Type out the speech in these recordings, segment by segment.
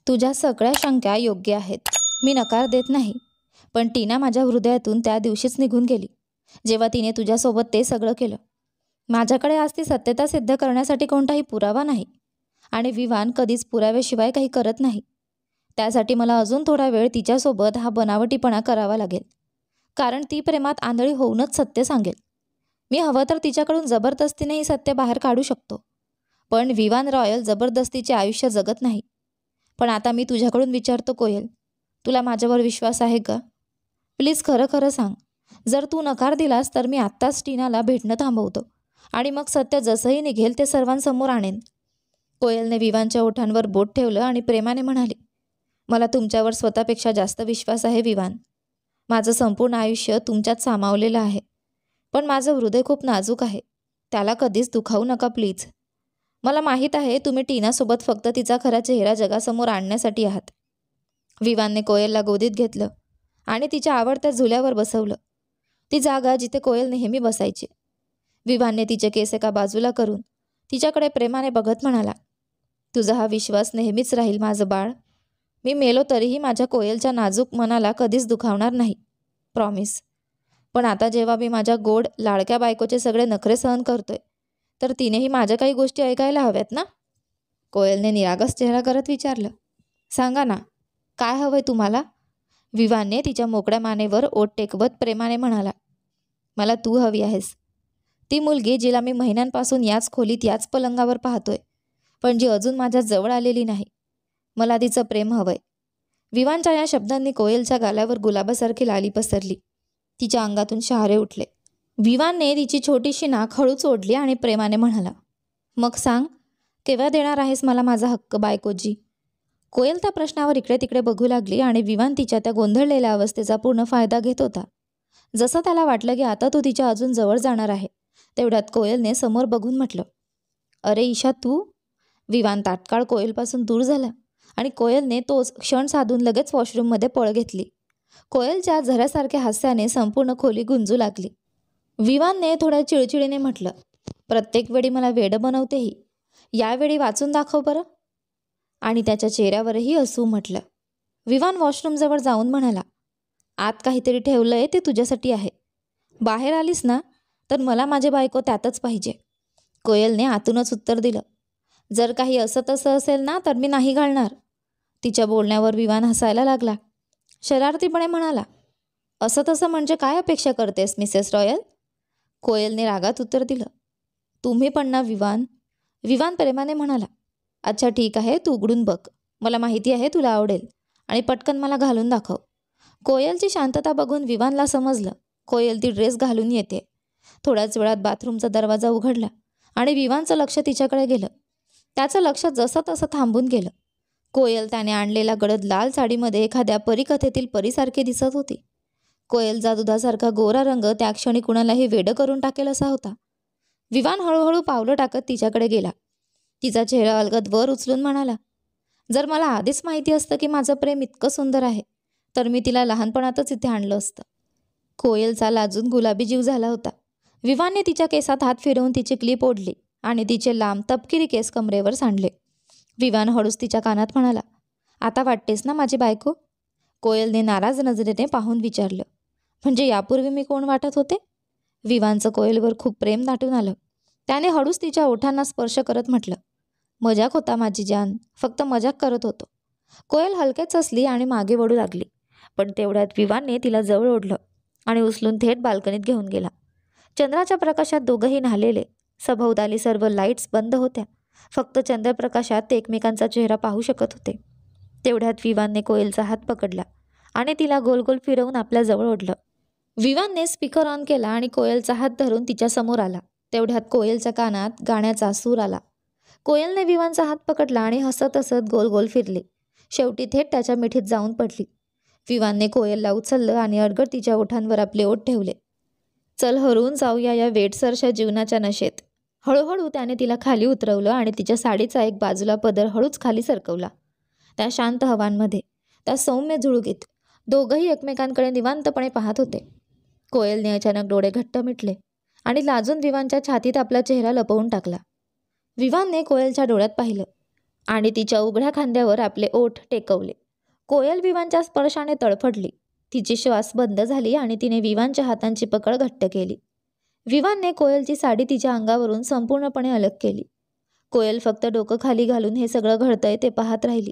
तुझ्या सगळ्या शंका योग्य आहेत. मी नकार देत नाही. पण टीना माझ्या हृदयातून त्या दिवशीच निघून गेली, जेव्हा तिने तुझ्यासोबत ते सगळं केलं. माझ्याकडे आज ती सत्यता सिद्ध करण्यासाठी कोणताही पुरावा नाही. आणि विवान कधीच पुराव्याशिवाय काही करत नाही. त्यासाठी मला अजून थोडा वेळ तिच्यासोबत हा बनावटीपणा करावा लागेल. कारण ती प्रेमात आंधळी होऊनच सत्य सांगेल. मी हवं तर तिच्याकडून जबरदस्तीने हे सत्य बाहेर काढू शकतो. पण विवान रॉयल जबरदस्तीचे आयुष्य जगत नाही. पण आता मी तुझ्याकडून विचारतो कोयल, तुला माझ्यावर विश्वास आहे का? प्लीज खरं खरं सांग. जर तू नकार दिलास तर मी आत्ताच टीनाला भेटणं थांबवतो आणि मग सत्य जसंही निघेल ते सर्वांसमोर आणेन. कोयलने विवानच्या ओठांवर बोट ठेवलं आणि प्रेमाने म्हणाली, मला तुमच्यावर स्वतःपेक्षा जास्त विश्वास आहे विवान. माझं संपूर्ण आयुष्य तुमच्यात सामावलेलं आहे. पण माझं हृदय खूप नाजूक आहे. त्याला कधीच दुखावू नका प्लीज. मला माहीत आहे तुम्ही टीनासोबत फक्त तिचा खरा चेहरा जगासमोर आणण्यासाठी आहात. विवानने कोयलला गोदीत घेतलं आणि तिच्या आवडत्या झुल्यावर बसवलं, ती जागा जिथे कोयल नेहमी बसायची. विवानने तिचे केस एका बाजूला करून तिच्याकडे प्रेमाने बघत म्हणाला, तुझा हा विश्वास नेहमीच राहील माझं बाळ. मी मेलो तरीही माझ्या कोयलच्या नाजूक मनाला कधीच दुखावणार नाही, प्रॉमिस. पण आता जेव्हा मी माझ्या गोड लाडक्या बायकोचे सगळे नखरे सहन करतोय, तर तिनेही माझ्या काही गोष्टी ऐकायला हव्यात ना? कोयलने निरागस चेहरा करत विचारलं. सांगा ना, काय हवंय तुम्हाला? विवानने तिच्या मोकळ्या मानेवर ओठ टेकवत प्रेमाने म्हणाला, मला तू हवी आहेस. ती मुलगी जिला मी महिन्यांपासून याच खोलीत याच पलंगावर पाहतोय, पण जी अजून माझ्या जवळ आलेली नाही. मला तिचं प्रेम हवंय. विवानच्या या शब्दांनी कोयलच्या गालावर गुलाबासारखी लाली पसरली. तिच्या अंगातून शहारे उठले. विवानने तिची छोटीशी नाक हळूच ओढली आणि प्रेमाने म्हणाला, मग सांग, केव्हा देणार आहेस मला माझा हक्क बायकोजी? कोयल त्या प्रश्नावर इकडे तिकडे बघू लागली आणि विवान तिच्या त्या गोंधळलेल्या अवस्थेचा पूर्ण फायदा घेत होता. जसं त्याला वाटलं की आता तो तिच्या अजून जवळ जाणार आहे, तेवढ्यात कोयलने समोर बघून म्हटलं, अरे ईशा तू? विवान तात्काळ कोयलपासून दूर झाला आणि कोयलने तोच क्षण साधून लगेच वॉशरूममध्ये पळ घेतली. कोयलच्या झऱ्यासारख्या हास्याने संपूर्ण खोली गुंजू लागली. विवानने थोड्या चिडचिडीने म्हटलं, प्रत्येक वेळी मला वेडं बनवतेही, यावेळी वाचून दाखव बरं. आणि त्याच्या चेहऱ्यावरही हसू म्हटलं. विवान वॉशरूमजवळ जाऊन म्हणाला, आत काहीतरी ठेवलंय ते तुझ्यासाठी आहे. बाहेर आलीस ना तर मला माझे बायको त्यातच पाहिजे. कोयलने आतूनच उत्तर दिलं, जर काही असं तसं असेल ना तर मी नाही घालणार. तिच्या बोलण्यावर विवान हसायला लागला. शरारतीपणे म्हणाला, असं तसं म्हणजे काय अपेक्षा करतेस मिसेस रॉयल? कोयलने रागात उत्तर दिलं, तुम्ही पण ना विवान. विवान प्रेमाने म्हणाला, अच्छा ठीक आहे, तू उघडून बघ. मला माहिती आहे तुला आवडेल. आणि पटकन मला घालून दाखव. कोयलची शांतता बघून विवानला समजलं, कोयल ती ड्रेस घालून येते. थोड्याच वेळात बाथरूमचा दरवाजा उघडला आणि विवानचं लक्ष तिच्याकडे गेलं. त्याचं लक्ष जसं तसं थांबून गेलं. कोयल त्याने आणलेला गडद लाल साडीमध्ये एखाद्या परीकथेतील परीसारखी दिसत होती. कोयलचा दुधासारखा गोरा रंग त्या क्षणी कुणालाही वेडं करून टाकेल असा होता. विवान हळूहळू पावलं टाकत तिच्याकडे गेला. तिचा चेहरा अलगद वर उचलून म्हणाला, जर मला आधीच माहिती असतं की माझं प्रेम इतकं सुंदर आहे तर मी तिला लहानपणातच इथे आणलं असतं. कोयलचा लाजून गुलाबी जीव झाला होता. विवानने तिच्या केसात हात फिरवून तिची क्लिप ओढली आणि तिचे लांब तपकिरी केस कमरेवर सांडले. विवान हळूच तिच्या कानात म्हणाला, आता वाटतेस ना माझी बायको? कोयलने नाराज नजरेने पाहून विचारलं, म्हणजे यापूर्वी मी कोण वाटत होते? विवानचं कोयलवर खूप प्रेम दाटून आलं. त्याने हळूच तिच्या ओठांना स्पर्श करत म्हटलं, मजाक होता माझी जान, फक्त मजाक करत होतो. कोयल हलकेच हसली आणि मागे वळू लागली. पण तेवढ्यात विवानने तिला जवळ ओढलं आणि उचलून थेट बाल्कनीत घेऊन गेला. चंद्राच्या प्रकाशात दोघंही न्हालेले. सभोवताली सर्व लाईट्स बंद होत्या. फक्त चंद्रप्रकाशात ते एकमेकांचा चेहरा पाहू शकत होते. तेवढ्यात विवानने कोयलचा हात पकडला आणि तिला गोल गोल फिरवून आपल्या जवळ ओढलं. विवानने स्पीकर ऑन केला आणि कोयलचा हात धरून तिच्या समोर आला. तेवढ्यात कोयलच्या कानात गाण्याचा सूर आला. कोयलने विवानचा हात पकडला आणि हसत हसत गोल गोल फिरली. शेवटी थेट त्याच्या मिठीत जाऊन पडली. विवानने कोयलला उचललं आणि अडगड तिच्या ओठांवर आपले ओठ ठेवले. चल हरवून जाऊया या वेडसरशा जीवनाच्या नशेत. हळूहळू त्याने तिला खाली उतरवलं आणि तिच्या साडीचा एक बाजूला पदर हळूच खाली सरकवला. त्या शांत हवांमध्ये, त्या सौम्य झुळुकीत दोघंही एकमेकांकडे निवांतपणे पाहत होते. कोयलने अचानक डोळे घट्ट मिटले आणि लाजून विवानच्या छातीत आपला चेहरा लपवून टाकला. विवानने कोयलच्या डोळ्यात पाहिलं. आणि तिच्या उघड्या खांद्यावर आपले ओठ टेकवले. कोयल विवानच्या स्पर्शाने तडफडली. तिची श्वास बंद झाली आणि तिने विवानच्या हातांची पकड घट्ट केली. विवानने कोयलची साडी तिच्या अंगावरून संपूर्णपणे अलग केली. कोयल फक्त डोकं खाली घालून हे सगळं घडतंय ते पाहत राहिली.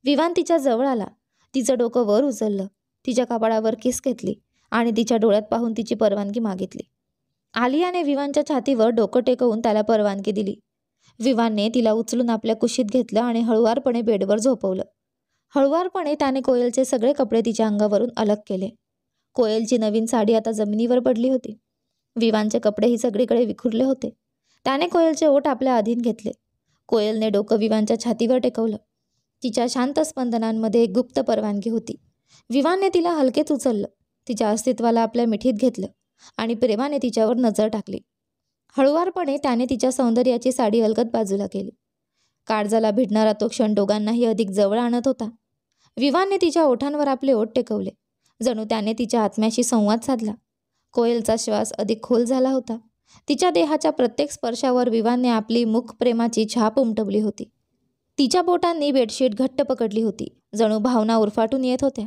विवान तिच्या जवळ आला. तिचं डोकं वर उचललं, तिच्या कपाळावर किस घेतली आणि तिच्या डोळ्यात पाहून तिची परवानगी मागितली. आलियाने विवानच्या छातीवर डोकं टेकवून त्याला परवानगी दिली. विवानने तिला उचलून आपल्या कुशीत घेतलं आणि हळुवारपणे बेडवर झोपवलं. हळुवारपणे त्याने कोयलचे सगळे कपडे तिच्या अंगावरून अलग केले. कोयलची नवीन साडी आता जमिनीवर पडली होती. विवानचे कपडेही सगळीकडे विखुरले होते. त्याने कोयलचे ओठ आपल्या अधीन घेतले. कोयलने डोकं विवानच्या छातीवर टेकवलं. तिच्या शांत स्पंदनांमध्ये एक गुप्त परवानगी होती. विवानने तिला हलकेच उचललं, तिच्या अस्तित्वाला आपल्या मिठीत घेतलं आणि प्रेमाने तिच्यावर नजर टाकली. हळुवारपणे त्याने तिच्या सौंदर्याची साडी अलगद बाजूला केली. काळजाला भिडणारा तो क्षण दोघांनाही अधिक जवळ आणत होता. विवानने तिच्या ओठांवर आपले ओठ टेकवले, जणू त्याने तिच्या आत्म्याशी संवाद साधला. कोयलचा श्वास अधिक खोल झाला होता. तिच्या देहाच्या प्रत्येक स्पर्शावर विवानने आपली मुख प्रेमाची छाप उमटवली होती. तिच्या बोटांनी बेडशीट घट्ट पकडली होती, जणू भावना उरफाटून येत होत्या.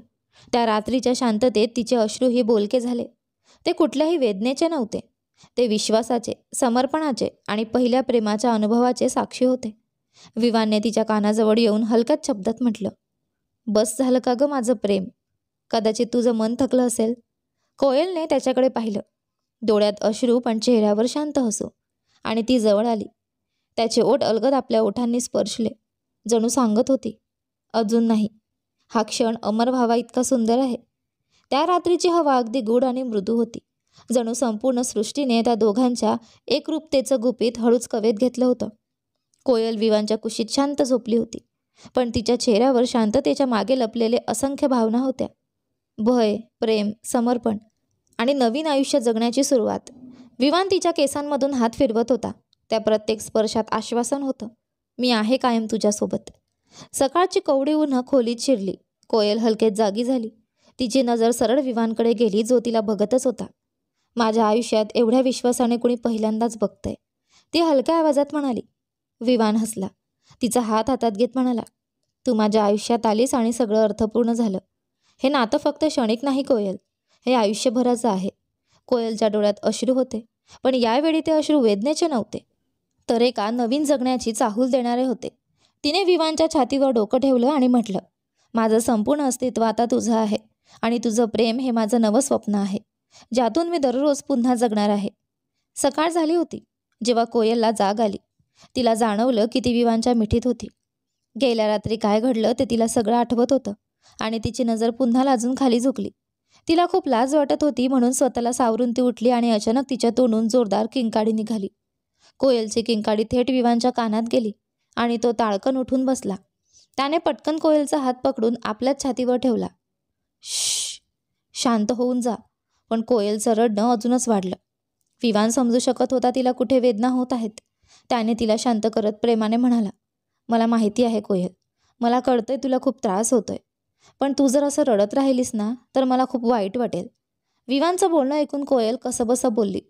त्या रात्रीच्या शांततेत तिचे अश्रूही बोलके झाले. ते कुठल्याही वेदनेचे नव्हते, ते विश्वासाचे, समर्पणाचे आणि पहिल्या प्रेमाच्या अनुभवाचे साक्षी होते. विवानने तिच्या कानाजवळ येऊन हलक्याच शब्दात म्हटलं, बस झालं का गं माझं प्रेम? कदाचित तुझं मन थकलं असेल. कोयलने त्याच्याकडे पाहिलं. डोळ्यात अश्रू पण चेहऱ्यावर शांत हसू. आणि ती जवळ आली. त्याचे ओठ अलगद आपल्या ओठांनी स्पर्शले, जणू सांगत होती, अजून नाही. हा क्षण अमर व्हावा इतका सुंदर आहे. त्या रात्रीची हवा अगदी गूढ आणि मृदू होती, जणू संपूर्ण सृष्टीने त्या दोघांच्या एकरूपतेचं गुपित हळूच कवेत घेतलं होतं. कोयल विवानच्या कुशीत शांत झोपली होती, पण तिच्या चेहऱ्यावर शांततेच्या मागे लपलेले असंख्य भावना होत्या. भय, प्रेम, समर्पण आणि नवीन आयुष्य जगण्याची सुरुवात. विवान तिच्या केसांमधून हात फिरवत होता. त्या प्रत्येक स्पर्शात आश्वासन होतं, मी आहे कायम तुझ्यासोबत. सकाळची कवडी उन्ह खोलीत शिरली. कोयल हलकेच जागी झाली. तिची नजर सरळ विवानकडे गेली, जो तिला बघतच होता. माझ्या आयुष्यात एवढ्या विश्वासाने कुणी पहिल्यांदाच बघतंय, ती हलक्या आवाजात म्हणाली. विवान हसला. तिचा हात हातात घेत म्हणाला, तू माझ्या आयुष्यात आलीस आणि सगळं अर्थपूर्ण झालं. हे नातं फक्त क्षणिक नाही कोयल, हे आयुष्यभराचं आहे. कोयलच्या डोळ्यात अश्रू होते, पण यावेळी ते अश्रू वेदनेचे नव्हते, तर एका नवीन जगण्याची चाहूल देणारे होते. तिने विवानच्या छातीवर डोकं ठेवलं आणि म्हटलं, माझं संपूर्ण अस्तित्व आता तुझं आहे आणि तुझं प्रेम हे माझं नवं स्वप्न आहे, ज्यातून मी दररोज पुन्हा जगणार आहे. सकाळ झाली होती जेव्हा कोयलला जाग आली. तिला जाणवलं की ती विवानच्या मिठीत होती. गेल्या रात्री काय घडलं ते तिला सगळं आठवत होतं आणि तिची नजर पुन्हा लाजून खाली झुकली. तिला खूप लाज वाटत होती, म्हणून स्वतःला सावरून ती उठली आणि अचानक तिच्या तोंडून जोरदार किंकाळी निघाली. कोयलची किंकाळी थेट विवानच्या कानात गेली आणि तो ताळकन उठून बसला. त्याने पटकन कोयलचा हात पकडून आपल्याच छातीवर ठेवला. श्श, शांत होऊन जा. पण कोयलचं रडणं अजूनच वाढलं. विवान समजू शकत होता तिला कुठे वेदना होत आहेत. त्याने तिला शांत करत प्रेमाने म्हणाला, मला माहिती आहे कोयल, मला कळतंय तुला खूप त्रास होतोय, पण तू जर असं रडत राहिलीस ना तर मला खूप वाईट वाटेल. विवानचं बोलणं ऐकून कोयल कसंबसं बोलली,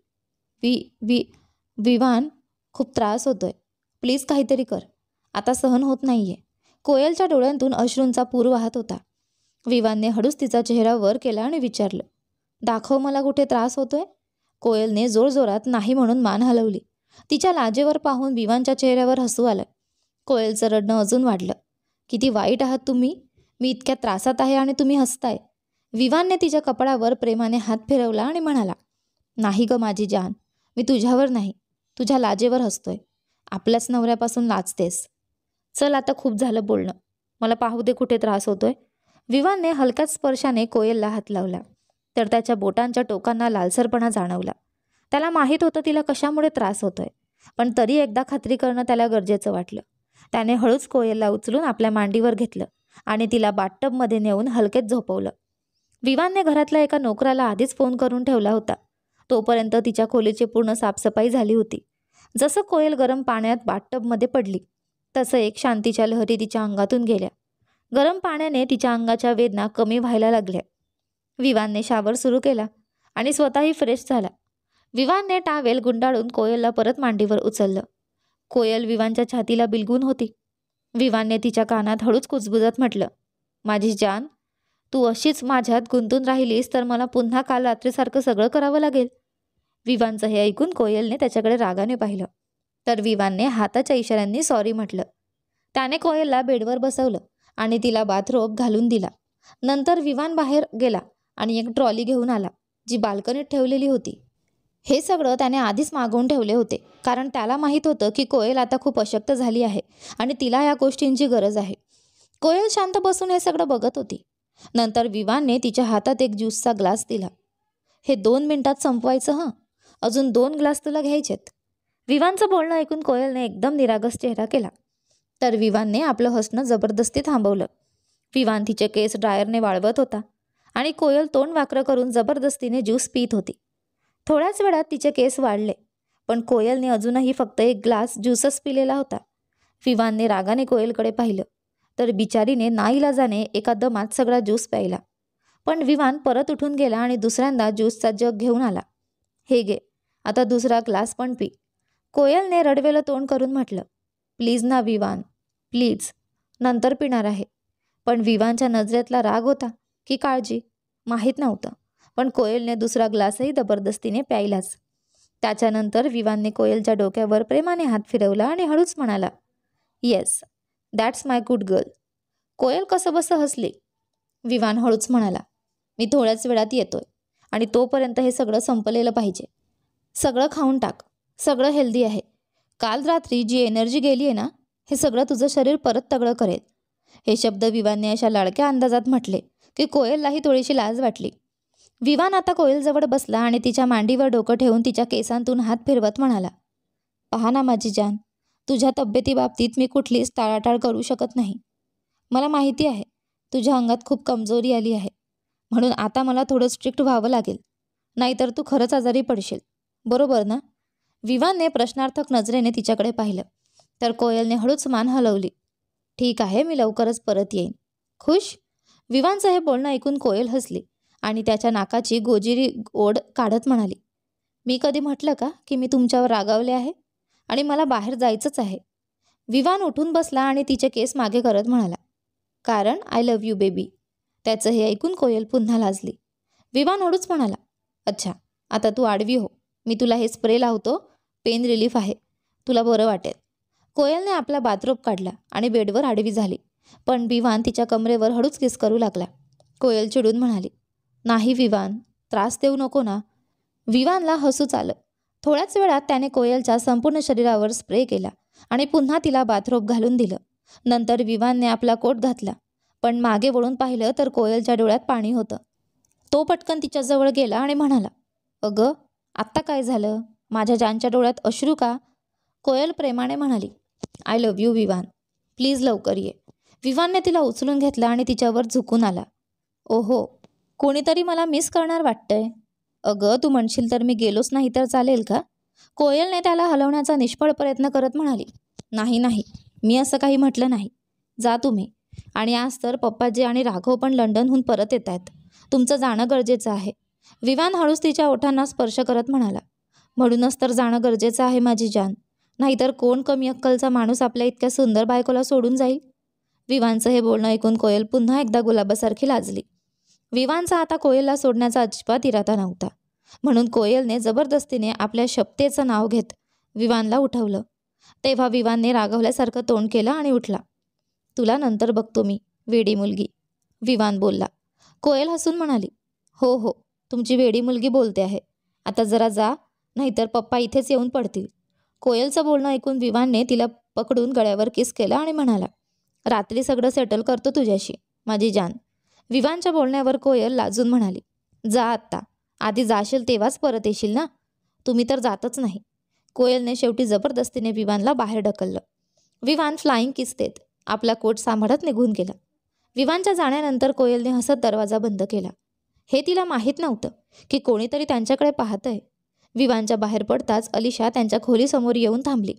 विवान, खूप त्रास होतोय, प्लीज काहीतरी कर, आता सहन होत नाहीये. कोयलच्या डोळ्यांतून अश्रूंचा पूर वाहत होता. विवानने हळूच तिचा चेहरा वर केला आणि विचारलं, दाखव मला कुठे त्रास होतोय. कोयलने जोरजोरात नाही म्हणून मान हलवली. तिच्या लाजेवर पाहून विवानच्या चेहऱ्यावर हसू आलं. कोयलचं रडणं अजून वाढलं. किती वाईट आहात तुम्ही, मी इतक्या त्रासात आहे आणि तुम्ही हसताय. विवानने तिच्या कपाळावर प्रेमाने हात फिरवला आणि म्हणाला, नाही ग माझी जान, मी तुझ्यावर नाही, तुझ्या लाजेवर हसतोय. आपल्याच नवऱ्यापासून लाजतेस. चल आता खूप झालं बोलणं, मला पाहू दे कुठे त्रास होतोय. विवानने हलक्याच स्पर्शाने कोयलला हात लावला, तर त्याच्या बोटांच्या टोकांना लालसरपणा जाणवला. त्याला माहीत होतं तिला कशामुळे त्रास होतोय, पण तरी एकदा खात्री करणं त्याला गरजेचं वाटलं. त्याने हळूच कोयलला उचलून आपल्या मांडीवर घेतलं आणि तिला बाथटबमध्ये नेऊन हलकेच झोपवलं. विवानने घरातल्या एका नोकराला आधीच फोन करून ठेवला होता. तोपर्यंत तिच्या खोलीची पूर्ण साफसफाई झाली होती. जसं कोयल गरम पाण्यात बाथटबमध्ये पडली, तसं एक शांतीच्या लहरी तिच्या अंगातून गेल्या. गरम पाण्याने तिच्या अंगाच्या वेदना कमी व्हायला लागल्या. विवानने शावर सुरू केला आणि स्वतःही फ्रेश झाला. विवानने टावेल गुंडाळून कोयलला परत मांडीवर उचललं. कोयल विवानच्या छातीला बिलगून होती. विवानने तिच्या कानात हळूच कुजबुजत म्हटलं, माझी जान, तू अशीच माझ्यात गुंतून राहिलीस तर मला पुन्हा काल रात्रीसारखं सगळं करावं लागेल. विवानचं हे ऐकून कोयलने त्याच्याकडे रागाने पाहिलं. तर विवानने हाताच्या इशाऱ्यांनी सॉरी म्हटलं. त्याने कोयलला बेडवर बसवलं आणि तिला बाथरोब घालून दिला. नंतर विवान बाहेर गेला आणि एक ट्रॉली घेऊन आला, जी बाल्कनीत ठेवलेली होती. हे सगळं त्याने आधीच मागवून ठेवले होते, कारण त्याला माहीत होतं की कोयल आता खूप अशक्त झाली आहे आणि तिला या गोष्टींची गरज आहे. कोयल शांत बसून हे सगळं बघत होती. नंतर विवानने तिच्या हातात एक ज्यूसचा ग्लास दिला. हे 2 मिनिटात संपवायचं हं, अजून 2 ग्लास तुला घ्यायचेत. विवानचं बोलणं ऐकून कोयलने एकदम निरागस चेहरा केला. तर विवानने आपलं हसणं जबरदस्ती थांबवलं. विवान तिचे केस ड्रायरने वाळवत होता आणि कोयल तोंड वाकडं करून जबरदस्तीने ज्यूस पीत होती. थोड्याच वेळात तिचे केस वाढले, पण कोयलने अजूनही फक्त एक ग्लास ज्यूसच पिलेला होता. विवानने रागाने कोयलकडे पाहिलं, तर बिचारीने नाईलाजाने एका दमात सगळा ज्यूस प्यायला. पण विवान परत उठून गेला आणि दुसऱ्यांदा ज्यूसचा जग घेऊन आला. हे घे, आता दुसरा ग्लास पण पी. कोयलने रडवेलं तोंड करून म्हटलं, प्लीज ना विवान, प्लीज, नंतर पिणार आहे. पण विवानच्या नजरेतला राग होता की काळजी माहीत नव्हतं, पण कोयलने दुसरा ग्लासही जबरदस्तीने प्यायलाच. त्याच्यानंतर विवानने कोयलच्या डोक्यावर प्रेमाने हात फिरवला आणि हळूच म्हणाला, yes, that's my good girl. Koyal कसंबसं हसली. विवान हळूच म्हणाला, मी थोड्याच वेळात येतोय आणि तोपर्यंत हे सगळं संपलेलं पाहिजे. सगळं खाऊन टाक, सगळं हेल्दी आहे. काल रात्री जी एनर्जी गेली आहे ना, हे सगळं तुझं शरीर परत तगडं करेल. हे शब्द विवानने अशा लाडक्या अंदाजात म्हटले की कोयललाही थोडीशी लाज वाटली. विवान आता कोयलजवळ बसला आणि तिच्या मांडीवर डोकं ठेवून तिच्या केसांतून हात फिरवत म्हणाला, पहा ना माझी जान, तुझ्या तब्येतीबाबतीत मी कुठलीच टाळाटाळ करू शकत नाही. मला माहिती आहे तुझ्या अंगात खूप कमजोरी आली आहे, म्हणून आता मला थोडं स्ट्रिक्ट व्हावं लागेल, नाहीतर तू खरंच आजारी पडशील, बरोबर ना? विवानने प्रश्नार्थक नजरेने तिच्याकडे पाहिलं. तर कोयलने हळूच मान हलवली. ठीक आहे, मी लवकरच परत येईन. खुश? विवानचं हे बोलणं ऐकून कोयल हसली आणि त्याच्या नाकाची गोजिरी ओढ काढत म्हणाली, मी कधी म्हटलं का की मी तुमच्यावर रागावले आहे आणि मला बाहेर जायचंच आहे? विवान उठून बसला आणि तिचे केस मागे करत म्हणाला, कारण आय लव्ह यू बेबी. त्याचं हे ऐकून कोयल पुन्हा लाजली. विवान हळूच म्हणाला, अच्छा, आता तू आडवी हो, मी तुला हे स्प्रे लावतो, पेन रिलीफ आहे, तुला बरं वाटेल. कोयलने आपला बाथरोब काढला आणि बेडवर आडवी झाली, पण विवान तिच्या कमरेवर हळूच किस करू लागला. कोयल चिडून म्हणाली, नाही विवान, त्रास देऊ नको ना. विवानला हसूच आलं. थोड्याच वेळात त्याने कोयलच्या संपूर्ण शरीरावर स्प्रे केला आणि पुन्हा तिला बाथरोब घालून दिलं. नंतर विवानने आपला कोट घातला, पण मागे वळून पाहिलं तर कोयलच्या डोळ्यात पाणी होतं. तो पटकन तिच्याजवळ गेला आणि म्हणाला, अगं, आत्ता काय झालं? माझ्या जानच्या डोळ्यात अश्रू का? कोयल प्रेमाने म्हणाली, I love you Vivaan, please लवकर ये. विवानने तिला उचलून घेतला आणि तिच्यावर झुकून आला. ओहो, कोणीतरी मला मिस करणार वाटतंय. अगं, तू म्हणशील तर मी गेलोच नाही तर चालेल का? कोयलने त्याला हलवण्याचा निष्फळ प्रयत्न करत म्हणाली, नाही नाही, मी असं काही म्हटलं नाही. जा तुम्ही. आणि आज तर पप्पाजी आणि राघव पण लंडनहून परत येत आहेत. तुमचं जाणं गरजेचं आहे. विवान हळूच तिच्या ओठांना स्पर्श करत म्हणाला, म्हणूनच तर जाणं गरजेचं आहे माझी जान, नाहीतर कोण कमी अक्कलचा माणूस आपल्या इतक्या सुंदर बायकोला सोडून जाईल? विवानचं हे बोलणं ऐकून कोयल पुन्हा एकदा गुलाबासारखी लाजली. विवानचा आता कोयलला सोडण्याचा अजिबात इरादा नव्हता, म्हणून कोयलने जबरदस्तीने आपल्या शपथेचं नाव घेत विवानला उठवलं. तेव्हा विवानने रागवल्यासारखं तोंड केलं आणि उठला. तुला नंतर बघतो मी, वेडी मुलगी, विवान बोलला. कोयल हसून म्हणाली, हो हो, तुमची वेडी मुलगी बोलते आहे. आता जरा जा, नाहीतर पप्पा इथेच येऊन पडतील. कोयलचं बोलणं ऐकून विवानने तिला पकडून गळ्यावर किस केला आणि म्हणाला, रात्री सगळं सेटल करतो तुझ्याशी माझी जान. विवानच्या बोलण्यावर कोयल लाजून म्हणाली, जा आत्ता, आधी जाशील तेव्हाच परत येशील ना. तुम्ही तर जातच नाही. कोयलने शेवटी जबरदस्तीने विवानला बाहेर ढकललं. विवान फ्लाइंग किस देत आपला कोट सांभाळत निघून गेला. विवानच्या जाण्यानंतर कोयलने हसत दरवाजा बंद केला. हे तिला माहीत नव्हतं की कोणीतरी त्यांच्याकडे पाहतंय. विवानच्या बाहेर पडताच अलिशा त्यांच्या खोलीसमोर येऊन थांबली.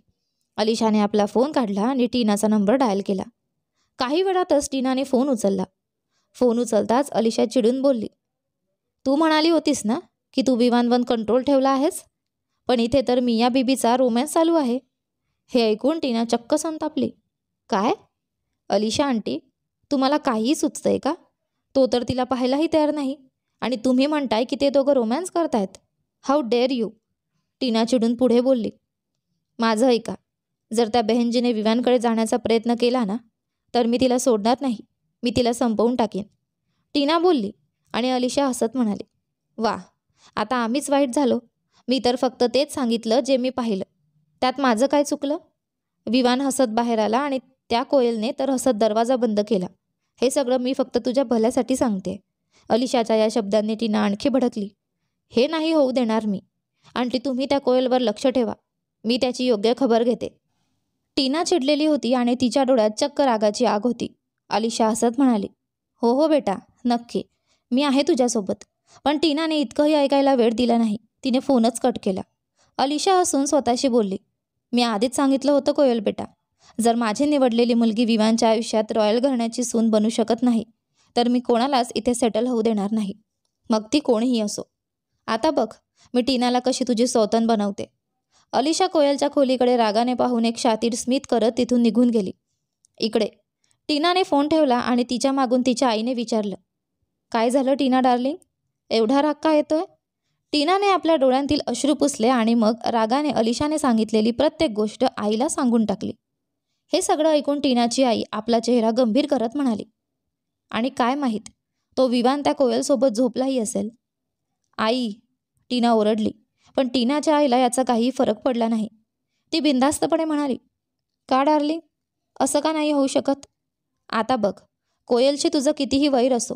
अलिशाने आपला फोन काढला आणि टीनाचा नंबर डायल केला. काही वेळातच टीनाने फोन उचलला. फोन उचलताच अलिशा चिडून बोलली, तू म्हणाली होतीस ना की तू विवानवर कंट्रोल ठेवला आहेस, पण इथे तर मिया बीबीचा रोमॅन्स चालू आहे. हे ऐकून टीना चक्क संतापली. काय? अलिशा आंटी, तुम्हाला काहीही सुचतंय का? तो तर तिला पाहायलाही तयार नाही आणि तुम्ही म्हणताय की ते दोघं रोमॅन्स करतायत. How dare you. टीना चिडून पुढे बोलली. माझं ऐका, जर त्या बहनजीने विवानकडे जाण्याचा प्रयत्न केला ना, तर मी तिला सोडणार नाही. मी तिला संपवून टाकीन. टीना बोलली आणि अलिशा हसत म्हणाली, वा, आता आम्हीच वाईट झालो. मी तर फक्त तेच सांगितलं जे मी पाहिलं. त्यात माझं काय चुकलं? विवान हसत बाहेर आला आणि त्या कोयलने तर हसत दरवाजा बंद केला. हे सगळं मी फक्त तुझ्या भल्यासाठी सांगते. अलिशाच्या या शब्दांनी टीना आणखी भडकली. हे नाही होऊ देणार मी. आंटी, तुम्ही त्या कोयलवर लक्ष ठेवा. मी त्याची योग्य खबर घेते. टीना चिडलेली होती आणि तिच्या डोळ्यात चक्क रागाची आग होती. अलिशा हसत म्हणाली, हो हो बेटा, नक्की. मी आहे तुझ्यासोबत. पण टीनाने इतकंही ऐकायला वेळ दिला नाही. तिने फोनच कट केला. अलिशा हसून स्वतःशी बोलली, मी आधीच सांगितलं होतं कोयल बेटा, जर माझी निवडलेली मुलगी विवानच्या आयुष्यात रॉयल घराण्याची सून बनू शकत नाही, तर मी कोणालाच इथे सेटल होऊ देणार नाही, मग ती कोणीही असो. आता बघ, मी टीनाला कशी तुझी सौतन बनवते. अलिशा कोयलच्या खोलीकडे रागाने पाहून एक शातीर स्मित करत तिथून निघून गेली. इकडे टीनाने फोन ठेवला आणि तिच्या मागून तिच्या आईने विचारलं, काय झालं टीना डार्लिंग? एवढा राग का येतोय? टीनाने आपल्या डोळ्यांतील अश्रू पुसले आणि मग रागाने अलिशाने सांगितलेली प्रत्येक गोष्ट आईला सांगून टाकली. हे सगळं ऐकून टीनाची आई आपला चेहरा गंभीर करत म्हणाली, आणि काय माहीत, तो विवान त्या कोयलसोबत झोपलाही असेल. आई, टीना ओरडली. पण टीनाच्या आईला याचा काही फरक पडला नाही. ती बिनधास्तपणे म्हणाली, का डार्लिंग, असं का नाही होऊ शकत? आता बघ, कोयलशी तुझं कितीही वैर असो,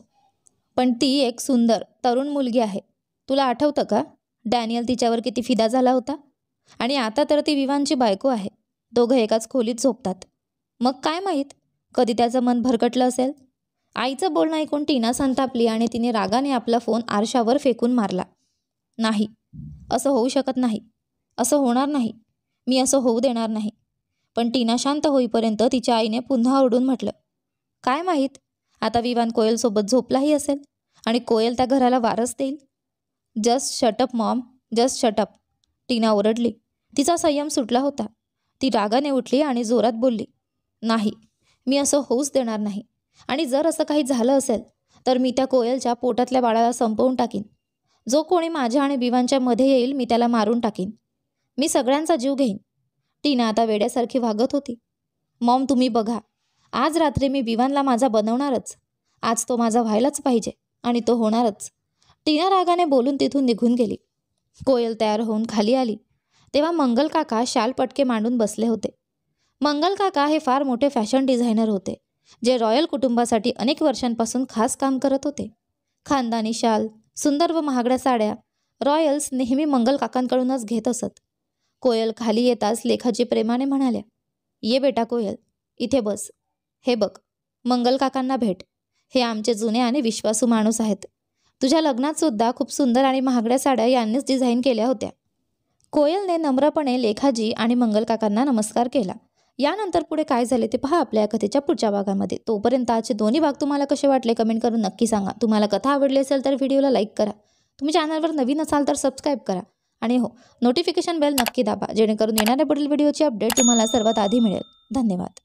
पण ती एक सुंदर तरुण मुलगी आहे. तुला आठवतं का डॅनियल तिच्यावर किती फिदा झाला होता? आणि आता तर ती विवानची बायको आहे. दोघं एकाच खोलीत झोपतात. मग काय माहीत, कधी त्याचं मन भरकटलं असेल. आईचं बोलणं ऐकून टीना संतापली आणि तिने रागाने आपला फोन आरशावर फेकून मारला. नाही, असं होऊ शकत नाही. असं होणार नाही. मी असं होऊ देणार नाही. पण टीना शांत होईपर्यंत तिच्या आईने पुन्हा ओरडून म्हटलं, काय माहीत, आता विवान कोयलसोबत झोपलाही असेल आणि कोयल त्या घराला वारस देईल. Just shut up mom, just shut up. Tina ओरडली. तिचा संयम सुटला होता. ती रागाने उठली आणि जोरात बोलली, नाही, मी असं होऊच देणार नाही. आणि जर असं काही झालं असेल तर मी त्या कोयलच्या पोटातल्या बाळाला संपवून टाकीन. जो कोणी माझ्या आणि विवानच्या मध्ये येईल मी त्याला मारून टाकीन. मी सगळ्यांचा जीव घेईन. टीना आता वेड्यासारखी वागत होती. मॉम, तुम्ही बघा, आज रात्री मी विवानला माझा बनवणारच. आज तो माझा व्हायलाच पाहिजे आणि तो होणारच. टीना रागाने बोलून तिथून निघून गेली. कोयल तयार होऊन खाली आली तेव्हा मंगल काका शाल पटके मांडून बसले होते. मंगल काका हे फार मोठे फॅशन डिझायनर होते, जे रॉयल कुटुंबासाठी अनेक वर्षांपासून खास काम करत होते. खानदानी शाल, सुंदर व महागड्या साड्या रॉयल्स नेहमी मंगल काकांकडूनच घेत असत. कोयल खाली येताच लेखाजी प्रेमाने म्हणाल्या, ये बेटा कोयल, इथे बस. हे बघ, मंगल काकांना भेट. हे आमचे जुने आणि विश्वासू माणूस आहेत. तुझ्या लग्नात सुद्धा खूप सुंदर आणि महागड्या साड्या यांनीच डिझाईन केल्या होत्या. कोयलने नम्रपणे लेखाजी आणि मंगल काकांना नमस्कार केला. यानंतर पुढे काय झाले ते पहा आपल्या कथेच्या पुढच्या भागामध्ये. तोपर्यंत आजचे दोन्ही भाग तुम्हाला कसे वाटले कमेंट करून नक्की सांगा. तुम्हाला कथा आवडली असेल तर व्हिडिओला लाईक करा. तुम्ही चॅनलवर नवीन असाल तर सबस्क्राईब करा. आणि हो, नोटिफिकेशन बेल नक्की दाबा, जेणेकरून येणाऱ्या पुढील व्हिडिओची अपडेट तुम्हाला सर्वात आधी मिळेल. धन्यवाद.